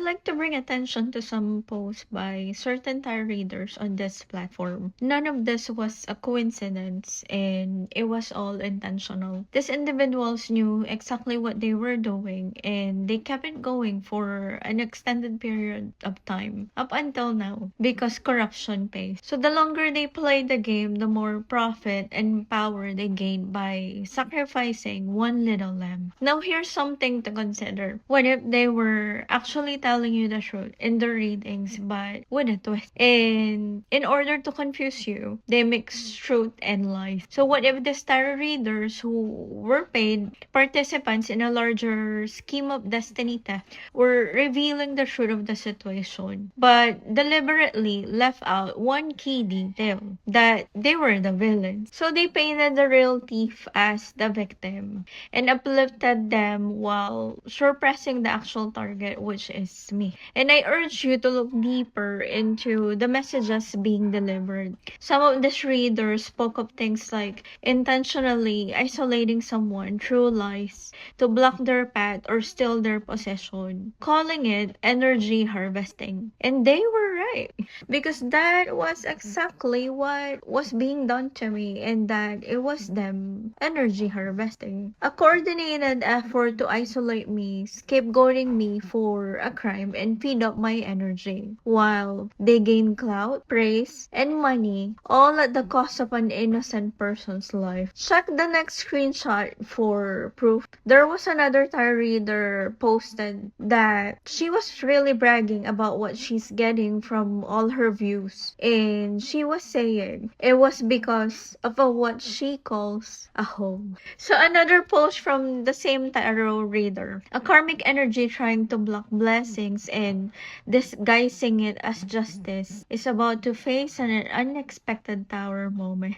I'd like to bring attention to some posts by certain tarot readers on this platform. None of this was a coincidence and it was all intentional. These individuals knew exactly what they were doing and they kept it going for an extended period of time up until now because corruption pays. So the longer they played the game, the more profit and power they gained by sacrificing one little lamb. Now here's something to consider. What if they were actually telling you the truth in the readings but with a twist? And in order to confuse you, they mix truth and lies. So what if the tarot readers who were paid participants in a larger scheme of destiny theft were revealing the truth of the situation, but deliberately left out one key detail, that they were the villains. So they painted the real thief as the victim and uplifted them while suppressing the actual target, which is me. And I urge you to look deeper into the messages being delivered. Some of these readers spoke of things like intentionally isolating someone through lies to block their path or steal their possession, calling it energy harvesting. And they were right, because that was exactly what was being done to me, and that it was them energy harvesting. A coordinated effort to isolate me, scapegoating me for a crime and feed up my energy, while they gain clout, praise, and money, all at the cost of an innocent person's life. Check the next screenshot for proof. There was another tarot reader posted that she was really bragging about what she's getting from all her views, and she was saying it was because of what she calls a home. So another post from the same tarot reader, a karmic energy trying to block blessings and disguising it as justice is about to face an unexpected tower moment.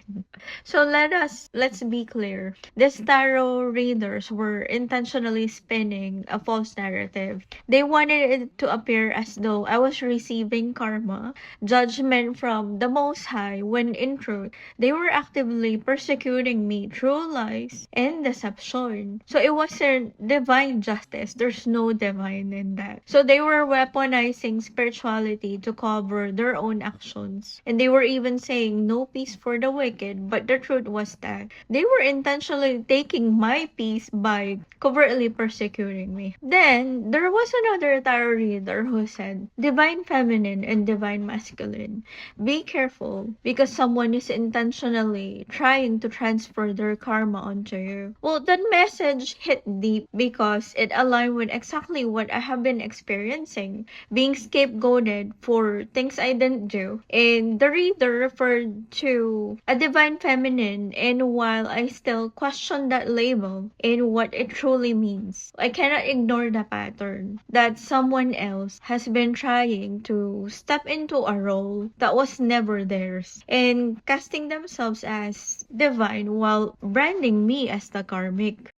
So let's be clear. These tarot readers were intentionally spinning a false narrative. They wanted it to appear as though I was receiving karma, judgment from the Most High, when in truth, they were actively persecuting me through lies and deception. So it wasn't divine justice. There's no divine in that. So they were weaponizing spirituality to cover their own actions. And they were even saying no peace for the wicked, but the truth was that they were intentionally taking my peace by covertly persecuting me. Then, there was another tarot reader who said, divine feminine and divine masculine. Be careful, because someone is intentionally trying to transfer their karma onto you. Well, that message hit deep because it aligned with exactly what I have been experiencing, being scapegoated for things I didn't do. And the reader referred to a divine feminine, and while I still question that label and what it truly means, I cannot ignore the pattern that someone else has been trying to step into a role that was never theirs and casting themselves as divine while branding me as the karmic.